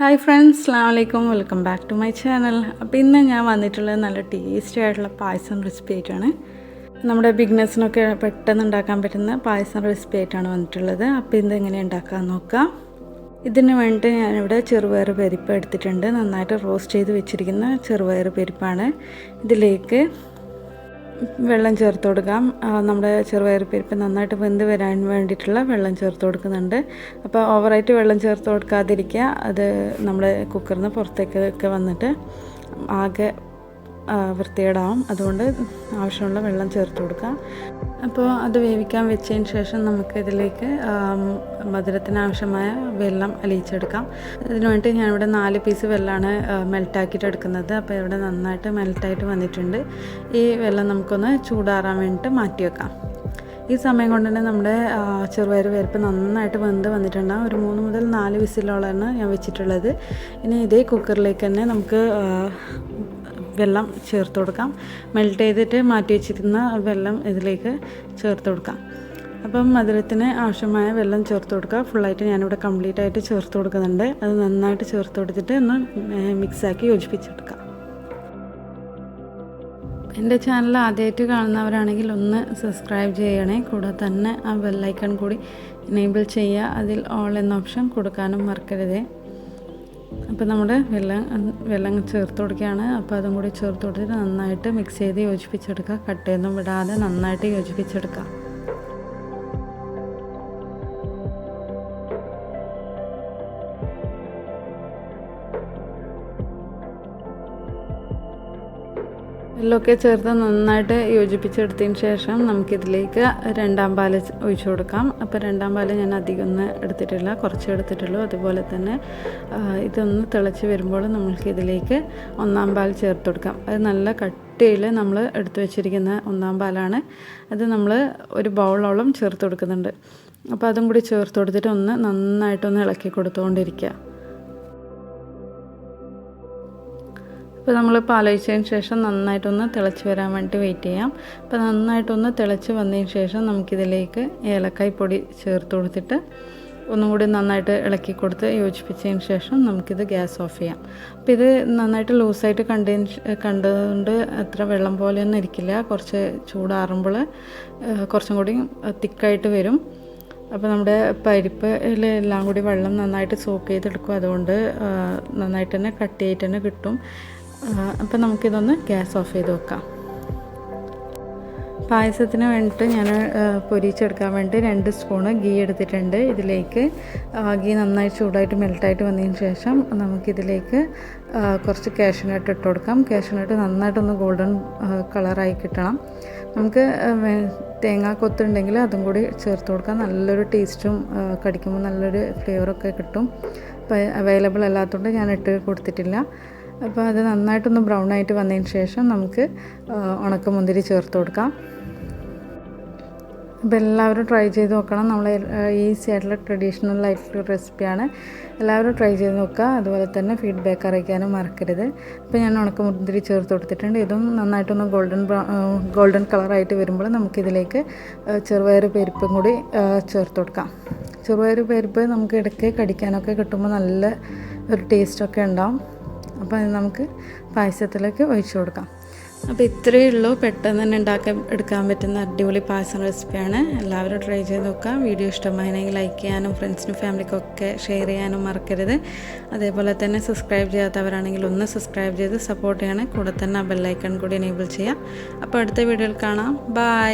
Hi friends, അസ്സലാമു അലൈക്കും. Welcome back to my channel. അപ്പോൾ ഇന്ന് ഞാൻ വന്നിട്ടുള്ളത് നല്ല ടേസ്റ്റി ആയിട്ടുള്ള പായസം റെസിപ്പി ആയിട്ടാണ്. നമ്മുടെ ബിഗിനേഴ്സിനൊക്കെ പെട്ടെന്ന് ഉണ്ടാക്കാൻ പറ്റുന്ന പായസം റെസിപ്പി ആയിട്ടാണ് വന്നിട്ടുള്ളത്. അപ്പോൾ ഇത് എങ്ങനെ ഉണ്ടാക്കാൻ നോക്കാം. ഇതിന് വേണ്ടി ഞാനിവിടെ ചെറുപയർ പരിപ്പ് എടുത്തിട്ടുണ്ട്. നന്നായിട്ട് റോസ്റ്റ് ചെയ്ത് വെച്ചിരിക്കുന്ന ചെറുപയർ പരിപ്പാണ്. ഇതിലേക്ക് വെള്ളം ചേർത്ത് കൊടുക്കാം. നമ്മുടെ ചെറുപയർ പരിപ്പ് നന്നായിട്ട് വെന്ത് വരാൻ വേണ്ടിയിട്ടുള്ള വെള്ളം ചേർത്ത് കൊടുക്കുന്നുണ്ട്. അപ്പോൾ ഓവറായിട്ട് വെള്ളം ചേർത്ത് കൊടുക്കാതിരിക്കുക. അത് നമ്മുടെ കുക്കറിൽ നിന്ന് പുറത്തേക്കൊക്കെ വന്നിട്ട് ആകെ വൃത്തികേടാവും. അതുകൊണ്ട് ആവശ്യമുള്ള വെള്ളം ചേർത്ത് കൊടുക്കുക. അപ്പോൾ അത് വേവിക്കാൻ വെച്ചതിന് ശേഷം നമുക്കിതിലേക്ക് മധുരത്തിന് ആവശ്യമായ വെള്ളം അലിയിച്ചെടുക്കാം. അതിന് വേണ്ടി ഞാനിവിടെ 4 പീസ് വെള്ളമാണ് മെൽറ്റാക്കിയിട്ട് എടുക്കുന്നത്. അപ്പോൾ ഇവിടെ നന്നായിട്ട് മെൽറ്റായിട്ട് വന്നിട്ടുണ്ട്. ഈ വെള്ളം നമുക്കൊന്ന് ചൂടാറാൻ വേണ്ടിയിട്ട് മാറ്റി വെക്കാം. ഈ സമയം കൊണ്ട് തന്നെ നമ്മുടെ ചെറുപയർ പരിപ്പ് നന്നായിട്ട് വെന്ത് വന്നിട്ടുണ്ടാകും. ഒരു 3 മുതൽ 4 വിസിലോളാണ് ഞാൻ വെച്ചിട്ടുള്ളത്. ഇനി ഇതേ കുക്കറിലേക്ക് തന്നെ നമുക്ക് വെള്ളം ചേർത്ത് കൊടുക്കാം. മെൽറ്റ് ചെയ്തിട്ട് മാറ്റി വെച്ചിരുന്ന വെള്ളം ഇതിലേക്ക് ചേർത്ത് കൊടുക്കാം. അപ്പം മധുരത്തിന് ആവശ്യമായ വെള്ളം ചേർത്ത് കൊടുക്കുക. ഫുള്ളായിട്ട് ഞാനിവിടെ കംപ്ലീറ്റ് ആയിട്ട് ചേർത്ത് കൊടുക്കുന്നുണ്ട്. അത് നന്നായിട്ട് ചേർത്ത് കൊടുത്തിട്ട് ഒന്ന് മിക്സാക്കി യോജിപ്പിച്ചെടുക്കാം. എൻ്റെ ചാനൽ ആദ്യമായിട്ട് കാണുന്നവരാണെങ്കിൽ ഒന്ന് സബ്സ്ക്രൈബ് ചെയ്യണേ. കൂടെ തന്നെ ആ ബെല്ലൈക്കൺ കൂടി എനേബിൾ ചെയ്യുക. അതിൽ ഓൾ എന്ന ഓപ്ഷൻ കൊടുക്കാനും മറക്കരുതേ. അപ്പോൾ നമ്മുടെ വെള്ളം ചേർത്ത് കൊടുക്കുകയാണ്. അപ്പോൾ അതും കൂടി ചേർത്ത് കൊടുത്തിട്ട് നന്നായിട്ട് മിക്സ് ചെയ്ത് യോജിപ്പിച്ചെടുക്കുക. കട്ടയൊന്നും വിടാതെ നന്നായിട്ട് യോജിപ്പിച്ചെടുക്കുക. വെള്ളമൊക്കെ ചേർത്ത് നന്നായിട്ട് യോജിപ്പിച്ചെടുത്തതിന് ശേഷം നമുക്കിതിലേക്ക് 2ാം പാൽ ഒഴിച്ചു കൊടുക്കാം. അപ്പോൾ 2ാം പാൽ ഞാൻ അധികം ഒന്നും എടുത്തിട്ടില്ല, കുറച്ച് എടുത്തിട്ടുള്ളൂ. അതുപോലെ തന്നെ ഇതൊന്ന് തിളച്ച് വരുമ്പോൾ നമുക്കിതിലേക്ക് 1ാം പാൽ ചേർത്ത് കൊടുക്കാം. അത് നല്ല കട്ടിയിൽ നമ്മൾ എടുത്തു വെച്ചിരിക്കുന്ന 1ാം പാലാണ്. അത് നമ്മൾ ഒരു ബൗളോളം ചേർത്ത് കൊടുക്കുന്നുണ്ട്. അപ്പോൾ അതും കൂടി ചേർത്ത് കൊടുത്തിട്ട് നന്നായിട്ടൊന്ന് ഇളക്കി കൊടുത്തുകൊണ്ടിരിക്കുക. അപ്പോൾ നമ്മൾ പാലൊഴിച്ചതിന് ശേഷം നന്നായിട്ടൊന്ന് തിളച്ച് വരാൻ വേണ്ടി വെയിറ്റ് ചെയ്യാം. അപ്പോൾ നന്നായിട്ടൊന്ന് തിളച്ച് വന്നതിന് ശേഷം നമുക്കിതിലേക്ക് ഏലക്കായ് പൊടി ചേർത്ത് കൊടുത്തിട്ട് ഒന്നും കൂടി നന്നായിട്ട് ഇളക്കി കൊടുത്ത് യോജിപ്പിച്ചതിന് ശേഷം നമുക്കിത് ഗ്യാസ് ഓഫ് ചെയ്യാം. അപ്പോൾ ഇത് നന്നായിട്ട് ലൂസായിട്ട് കണ്ടതുകൊണ്ട് അത്ര വെള്ളം പോലെയൊന്നും ഇരിക്കില്ല. കുറച്ച് ചൂടാറുമ്പോൾ കുറച്ചും കൂടി തിക്കായിട്ട് വരും. അപ്പോൾ നമ്മുടെ പരിപ്പിൽ എല്ലാം കൂടി വെള്ളം നന്നായിട്ട് സോക്ക് ചെയ്തെടുക്കും. അതുകൊണ്ട് നന്നായിട്ട് തന്നെ കട്ടിയായിട്ട് തന്നെ കിട്ടും. അപ്പോൾ നമുക്കിതൊന്ന് ഗ്യാസ് ഓഫ് ചെയ്ത് വെക്കാം. പായസത്തിന് വേണ്ടിയിട്ട് ഞാൻ പൊരിച്ചെടുക്കാൻ വേണ്ടി 2 സ്പൂണ് ഗീ എടുത്തിട്ടുണ്ട്. ഇതിലേക്ക് ഗീ നന്നായി ചൂടായിട്ട് മെൽറ്റായിട്ട് വന്നതിന് ശേഷം നമുക്കിതിലേക്ക് കുറച്ച് കാഷ്യൂനട്ട് ഇട്ട് കൊടുക്കാം. കാഷ്യൂനട്ട് നന്നായിട്ടൊന്ന് ഗോൾഡൻ കളറായി കിട്ടണം. നമുക്ക് തേങ്ങാക്കൊത്തുണ്ടെങ്കിൽ അതും കൂടി ചേർത്ത് കൊടുക്കാം. നല്ലൊരു ടേസ്റ്റും കടിക്കുമ്പോൾ നല്ലൊരു ഫ്ലേവറൊക്കെ കിട്ടും. അപ്പോൾ അവൈലബിൾ അല്ലാത്തതുകൊണ്ട് ഞാൻ ഇട്ട് കൊടുത്തിട്ടില്ല. അപ്പോൾ അത് നന്നായിട്ടൊന്ന് ബ്രൗൺ ആയിട്ട് വന്നതിന് ശേഷം നമുക്ക് ഉണക്കമുന്തിരി ചേർത്ത് കൊടുക്കാം. അപ്പോൾ എല്ലാവരും ട്രൈ ചെയ്ത് നോക്കണം. നമ്മൾ ഈസി ആയിട്ടുള്ള ട്രഡീഷണൽ ആയിട്ടുള്ള റെസിപ്പിയാണ്. എല്ലാവരും ട്രൈ ചെയ്ത് നോക്കുക. അതുപോലെ തന്നെ ഫീഡ്ബാക്ക് അറിയിക്കാനും മറക്കരുത്. അപ്പോൾ ഞാൻ ഉണക്കമുന്തിരി ചേർത്ത് കൊടുത്തിട്ടുണ്ട്. ഇതും നന്നായിട്ടൊന്ന് ഗോൾഡൻ കളറായിട്ട് വരുമ്പോൾ നമുക്കിതിലേക്ക് ചെറുപയർ പരിപ്പും കൂടി ചേർത്ത് കൊടുക്കാം. ചെറുപയർ പരിപ്പ് നമുക്ക് ഇടയ്ക്ക് കടിക്കാനൊക്കെ കിട്ടുമ്പോൾ നല്ല ഒരു ടേസ്റ്റൊക്കെ ഉണ്ടാവും. അപ്പോൾ അത് നമുക്ക് പായസത്തിലേക്ക് ഒഴിച്ചു കൊടുക്കാം. അപ്പോൾ ഇത്രയേ ഉള്ളൂ. പെട്ടെന്ന് തന്നെ എടുക്കാൻ പറ്റുന്ന അടിപൊളി പായസം റെസിപ്പിയാണ്. എല്ലാവരും ട്രൈ ചെയ്ത് നോക്കാം. വീഡിയോ ഇഷ്ടമായെങ്കിൽ ലൈക്ക് ചെയ്യാനും ഫ്രണ്ട്സിനും ഫാമിലിക്കൊക്കെ ഷെയർ ചെയ്യാനും മറക്കരുത്. അതേപോലെ തന്നെ സബ്സ്ക്രൈബ് ചെയ്യാത്തവരാണെങ്കിൽ ഒന്ന് സബ്സ്ക്രൈബ് ചെയ്ത് സപ്പോർട്ട് ചെയ്യണം. കൂടെ തന്നെ ആ ബെല്ലൈക്കൺ കൂടി എനേബിൾ ചെയ്യാം. അപ്പോൾ അടുത്ത വീഡിയോയിൽ കാണാം. ബൈ.